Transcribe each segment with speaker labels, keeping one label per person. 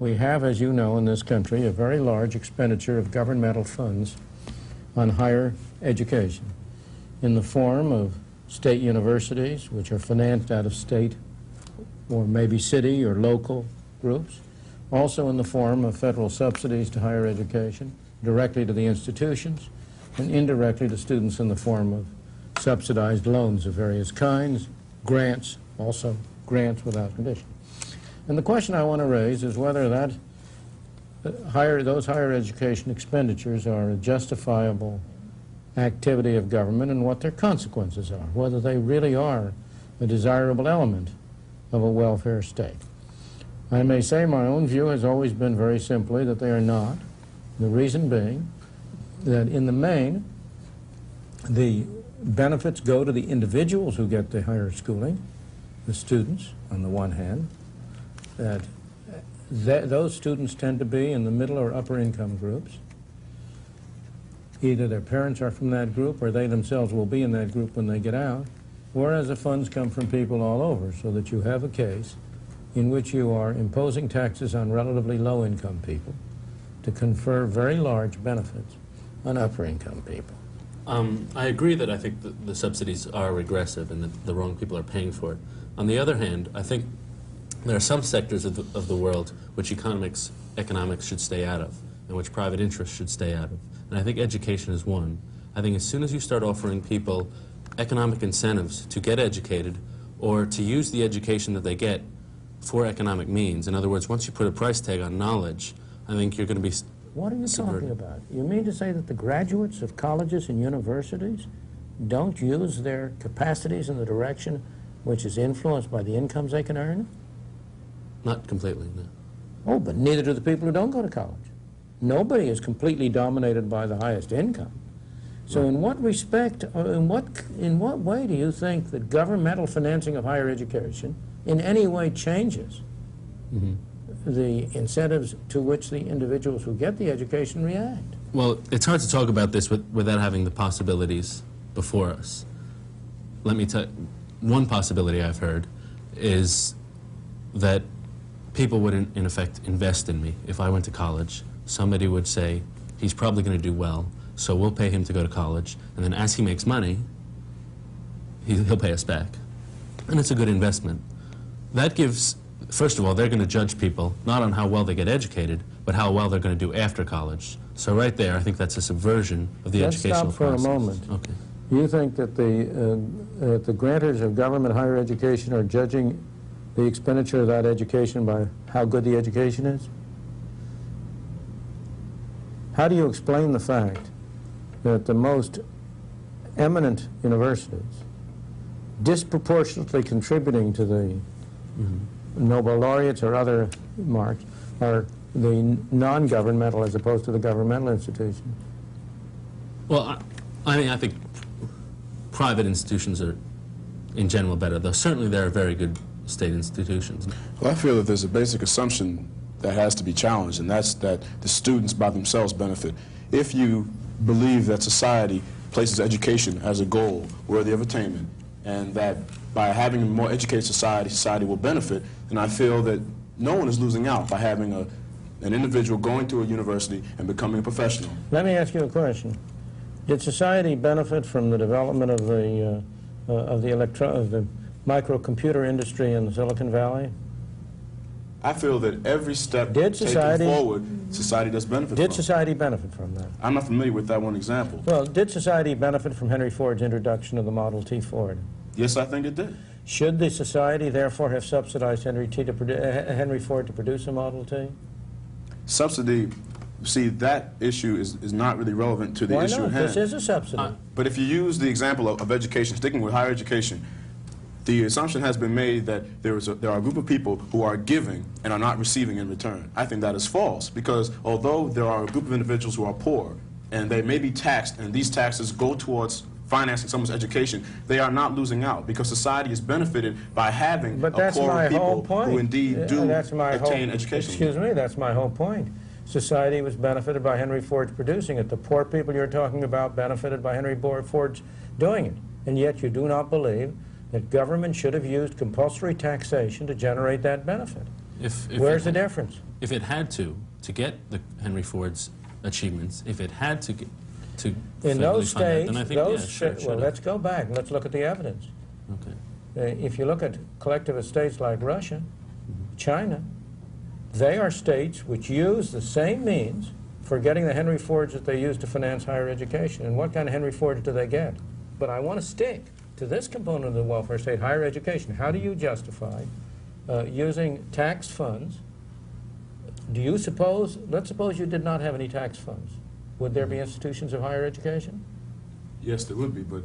Speaker 1: We have, as you know, in this country, a very large expenditure of governmental funds on higher education in the form of state universities, which are financed out of state or maybe city or local groups, also in the form of federal subsidies to higher education, directly to the institutions, and indirectly to students in the form of subsidized loans of various kinds, grants, also grants without condition. And the question I want to raise is whether those higher education expenditures are a justifiable activity of government and what their consequences are, whether they really are a desirable element of a welfare state. I may say my own view has always been very simply that they are not, the reason being that in the main the benefits go to the individuals who get the higher schooling, the students on the one hand, that those students tend to be in the middle or upper income groups. Either their parents are from that group or they themselves will be in that group when they get out, whereas the funds come from people all over, so that you have a case in which you are imposing taxes on relatively low income people to confer very large benefits on upper income people.
Speaker 2: I agree that I think the subsidies are regressive and that the wrong people are paying for it. On the other hand, I think there are some sectors of the world which economics should stay out of and which private interests should stay out of. And I think education is one. I think as soon as you start offering people economic incentives to get educated or to use the education that they get for economic means, in other words, once you put a price tag on knowledge, I think you're going to be
Speaker 1: What are you
Speaker 2: subverted.
Speaker 1: talking about? You mean to say that the graduates of colleges and universities don't use their capacities in the direction which is influenced by the incomes they can earn?
Speaker 2: Not completely, no.
Speaker 1: Oh, but neither do the people who don't go to college. Nobody is completely dominated by the highest income. So
Speaker 2: Right.
Speaker 1: in what respect, in what way do you think that governmental financing of higher education in any way changes the incentives to which the individuals who get the education react?
Speaker 2: Well, it's hard to talk about this without having the possibilities before us. Let me tell you, one possibility I've heard is that people would, in effect, invest in me. If I went to college, somebody would say, he's probably going to do well, so we'll pay him to go to college, and then as he makes money, he'll pay us back. And it's a good investment. That gives, first of all, they're going to judge people not on how well they get educated, but how well they're going to do after college. So right there, I think that's a subversion of the educational process.
Speaker 1: Let's stop for a moment.
Speaker 2: Okay.
Speaker 1: You think that the grantors of government higher education are judging the expenditure of that education by how good the education is? How do you explain the fact that the most eminent universities, disproportionately contributing to the Nobel laureates or other marks, are the non-governmental as opposed to the governmental institutions?
Speaker 2: Well, I think private institutions are, in general, better, though certainly there are very good state institutions.
Speaker 3: Well, I feel that there's a basic assumption that has to be challenged, and that's that the students by themselves benefit. If you believe that society places education as a goal worthy of attainment, and that by having a more educated society, society will benefit, then I feel that no one is losing out by having an individual going to a university and becoming a professional.
Speaker 1: Let me ask you a question. Did society benefit from the development of the microcomputer industry in the Silicon Valley?
Speaker 3: I feel that every step
Speaker 1: Did society-
Speaker 3: taken forward, society does benefit
Speaker 1: Did
Speaker 3: from.
Speaker 1: society benefit from that?
Speaker 3: I'm not familiar with that one example.
Speaker 1: Well, did society benefit from Henry Ford's introduction of the Model T Ford?
Speaker 3: Yes, I think it did.
Speaker 1: Should the society therefore have subsidized Henry Ford to produce a Model T?
Speaker 3: Subsidy, see, that issue is not really relevant to the
Speaker 1: Why
Speaker 3: issue
Speaker 1: not?
Speaker 3: at hand.
Speaker 1: This is a subsidy.
Speaker 3: But if you use the example of education, sticking with higher education, the assumption has been made that there are a group of people who are giving and are not receiving in return. I think that is false, because although there are a group of individuals who are poor, and they may be taxed, and these taxes go towards financing someone's education, they are not losing out, because society is benefited by having
Speaker 1: But
Speaker 3: a
Speaker 1: that's
Speaker 3: core
Speaker 1: my
Speaker 3: of
Speaker 1: whole
Speaker 3: people
Speaker 1: point.
Speaker 3: who indeed do attain education.
Speaker 1: Excuse me, that's my whole point. Society was benefited by Henry Ford's producing it. The poor people you're talking about benefited by Henry Ford's doing it. And yet you do not believe that government should have used compulsory taxation to generate that benefit. Where's the difference?
Speaker 2: If it had to get the Henry Ford's achievements, if it had to get to
Speaker 1: in those states,
Speaker 2: then I think,
Speaker 1: those
Speaker 2: sure,
Speaker 1: well, let's go back. Let's look at the evidence.
Speaker 2: Okay.
Speaker 1: If you look at collectivist states like Russia, China, they are states which use the same means for getting the Henry Fords that they use to finance higher education. And what kind of Henry Fords do they get? But I want to stick to this component of the welfare state, higher education. How do you justify using tax funds? Do you suppose, let's suppose you did not have any tax funds. Would there be institutions of higher education?
Speaker 3: Yes, there would be, but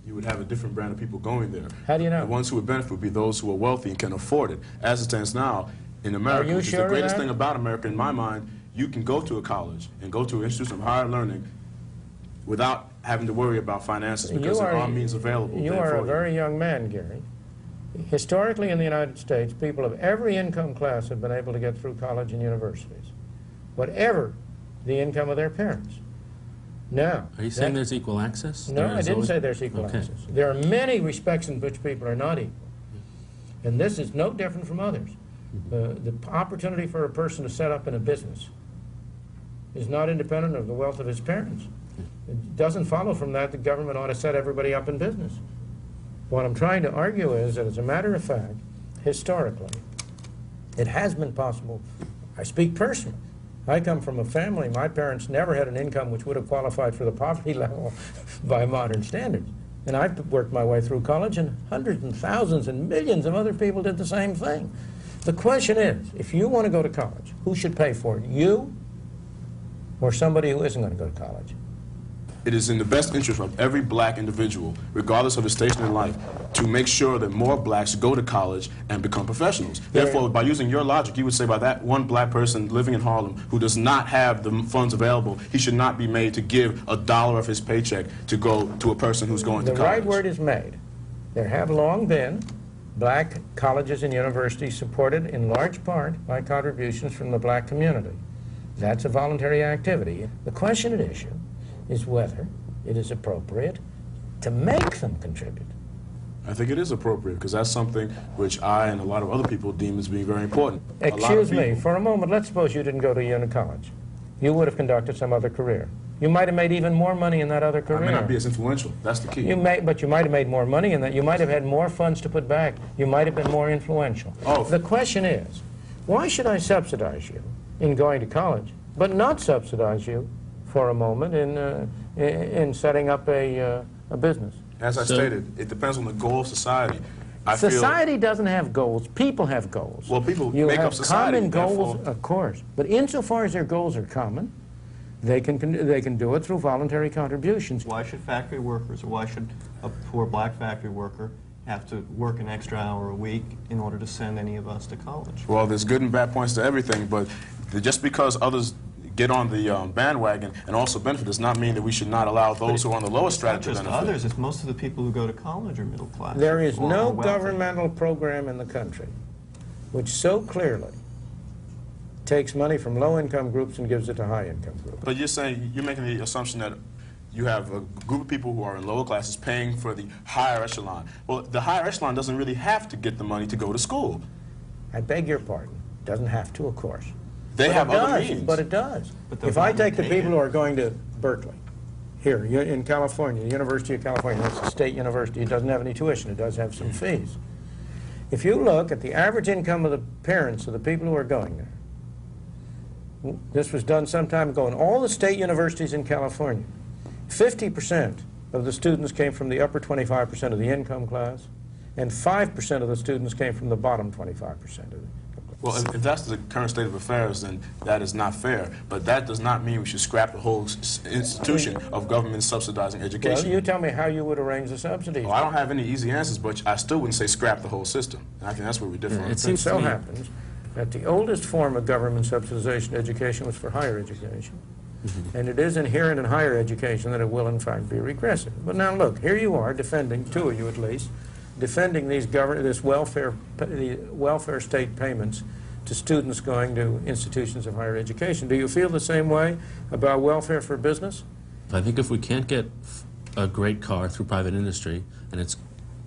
Speaker 3: you would have a different brand of people going there.
Speaker 1: How do you know?
Speaker 3: The ones who would benefit would be those who are wealthy and can afford it. As it stands now, in America, which is the greatest thing about America in my mind, you can go to a college and go to an institution of higher learning without having to worry about finances because there are means available.
Speaker 1: You are a very young man, Gary. Historically in the United States, people of every income class have been able to get through college and universities, whatever the income of their parents. Now,
Speaker 2: are you saying there's equal access?
Speaker 1: No, I didn't say there's equal access. There are many respects in which people are not equal. And this is no different from others. The opportunity for a person to set up in a business is not independent of the wealth of his parents. It doesn't follow from that the government ought to set everybody up in business. What I'm trying to argue is that, as a matter of fact, historically, it has been possible. I speak personally. I come from a family, my parents never had an income which would have qualified for the poverty level by modern standards. And I've worked my way through college, and hundreds and thousands and millions of other people did the same thing. The question is, if you want to go to college, who should pay for it? You or somebody who isn't going to go to college?
Speaker 3: It is in the best interest of every black individual, regardless of his station in life, to make sure that more blacks go to college and become professionals. Therefore, by using your logic, you would say by that one black person living in Harlem who does not have the funds available, he should not be made to give $1 of his paycheck to go to a person who's going to college.
Speaker 1: The right word is made. There have long been black colleges and universities supported in large part by contributions from the black community. That's a voluntary activity. The question at issue is whether it is appropriate to make them contribute.
Speaker 3: I think it is appropriate, because that's something which I and a lot of other people deem as being very important.
Speaker 1: Excuse me, for a moment, let's suppose you didn't go to a college. You would have conducted some other career. You might have made even more money in that other career.
Speaker 3: I may not be as influential. That's the key.
Speaker 1: But you might have made more money in that. You might have had more funds to put back. You might have been more influential.
Speaker 3: Oh.
Speaker 1: The question is, why should I subsidize you in going to college, but not subsidize you for a moment in setting up a business?
Speaker 3: As I stated, it depends on the goal of society.
Speaker 1: Society doesn't have goals. People have goals.
Speaker 3: Well, people
Speaker 1: you
Speaker 3: make
Speaker 1: have
Speaker 3: up society.
Speaker 1: Common goals, of course. But insofar as their goals are common, they can do it through voluntary contributions.
Speaker 4: Why should factory workers, or why should a poor black factory worker have to work an extra hour a week in order to send any of us to college?
Speaker 3: Well, there's good and bad points to everything, but just because others get on the bandwagon and also benefit does not mean that we should not allow those who are on the lowest strata to benefit.
Speaker 4: Not just others, it's most of the people who go to college are middle class.
Speaker 1: There is no governmental program in the country which so clearly takes money from low-income groups and gives it to high-income groups.
Speaker 3: But you're saying, you're making the assumption that you have a group of people who are in lower classes paying for the higher echelon. Well, the higher echelon doesn't really have to get the money to go to school.
Speaker 1: I beg your pardon. Doesn't have to, of course.
Speaker 3: They have other means.
Speaker 1: But it does. If I take the people who are going to Berkeley, here in California, the University of California, that's a state university, it doesn't have any tuition, it does have some fees. If you look at the average income of the parents of the people who are going there, this was done some time ago in all the state universities in California, 50% of the students came from the upper 25% of the income class, and 5% of the students came from the bottom 25% of the income class.
Speaker 3: Well, if that's the current state of affairs, then that is not fair. But that does not mean we should scrap the whole institution of government subsidizing education.
Speaker 1: Well, you tell me how you would arrange the subsidies.
Speaker 3: Well, I don't have any easy answers, but I still wouldn't say scrap the whole system. And I think that's where we differ.
Speaker 1: It so happens that the oldest form of government subsidization education was for higher education. And it is inherent in higher education that it will, in fact, be regressive. But now, look, here you are defending, two of you at least, defending these the welfare state payments to students going to institutions of higher education. Do you feel the same way about welfare for business?
Speaker 2: I think if we can't get a great car through private industry, and it's,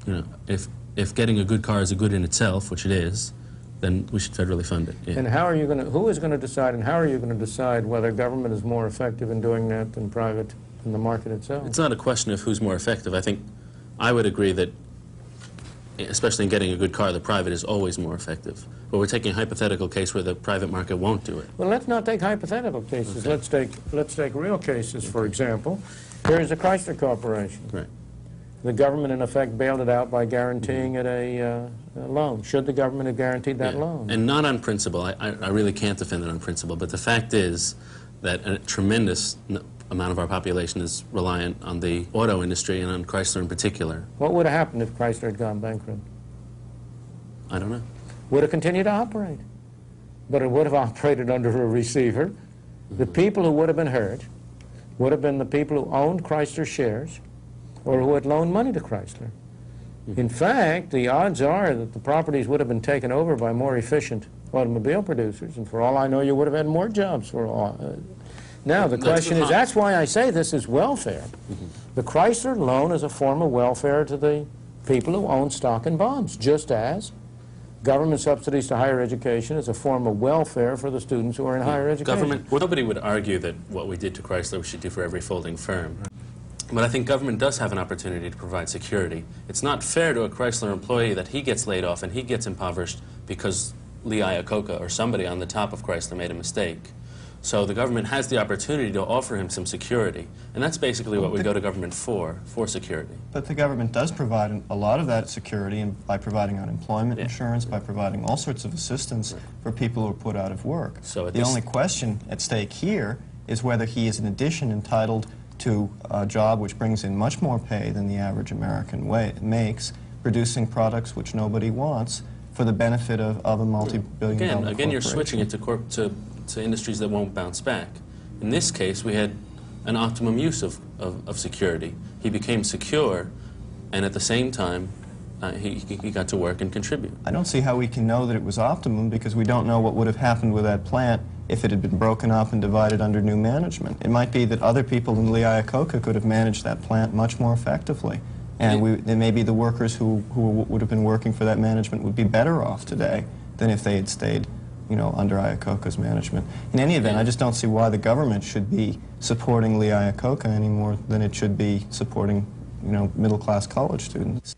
Speaker 2: you know, if getting a good car is a good in itself, which it is, then we should federally fund it. Yeah.
Speaker 1: And how are you going to, who is going to decide, and how are you going to decide whether government is more effective in doing that than private, than the market itself?
Speaker 2: It's not a question of who's more effective. I think I would agree that, especially in getting a good car, the private is always more effective. But we're taking a hypothetical case where the private market won't do it.
Speaker 1: Well, let's not take hypothetical cases.
Speaker 2: Okay.
Speaker 1: Let's take real cases, for example. Here's the Chrysler Corporation.
Speaker 2: Right.
Speaker 1: The government, in effect, bailed it out by guaranteeing it a loan. Should the government have guaranteed that loan?
Speaker 2: And not on principle. I really can't defend it on principle. But the fact is that a tremendous amount of our population is reliant on the auto industry and on Chrysler in particular.
Speaker 1: What would have happened if Chrysler had gone bankrupt?
Speaker 2: I don't know.
Speaker 1: Would have continued to operate. But it would have operated under a receiver. The people who would have been hurt would have been the people who owned Chrysler shares or who had loaned money to Chrysler. In fact, the odds are that the properties would have been taken over by more efficient automobile producers, and for all I know, you would have had more jobs for all. Now, the question is, that's why I say this is welfare. The Chrysler loan is a form of welfare to the people who own stock and bonds, just as government subsidies to higher education is a form of welfare for the students who are in higher education.
Speaker 2: Nobody would argue that what we did to Chrysler we should do for every folding firm. But I think government does have an opportunity to provide security. It's not fair to a Chrysler employee that he gets laid off and he gets impoverished because Lee Iacocca or somebody on the top of Chrysler made a mistake. So the government has the opportunity to offer him some security. And that's basically what we go to government for security.
Speaker 4: But the government does provide a lot of that security by providing unemployment insurance, by providing all sorts of assistance for people who are put out of work.
Speaker 2: So
Speaker 4: the only question at stake here is whether he is in addition entitled to a job which brings in much more pay than the average American makes, producing products which nobody wants for the benefit of a multi-billion dollar corporation.
Speaker 2: Again, you're switching it to industries that won't bounce back. In this case, we had an optimum use of security. He became secure, and at the same time, he got to work and contribute.
Speaker 4: I don't see how we can know that it was optimum because we don't know what would have happened with that plant if it had been broken up and divided under new management. It might be that other people in Lee Iacocca could have managed that plant much more effectively. And then maybe the workers who would have been working for that management would be better off today than if they had stayed, you know, under Iacocca's management. In any event, I just don't see why the government should be supporting Lee Iacocca any more than it should be supporting, you know, middle-class college students.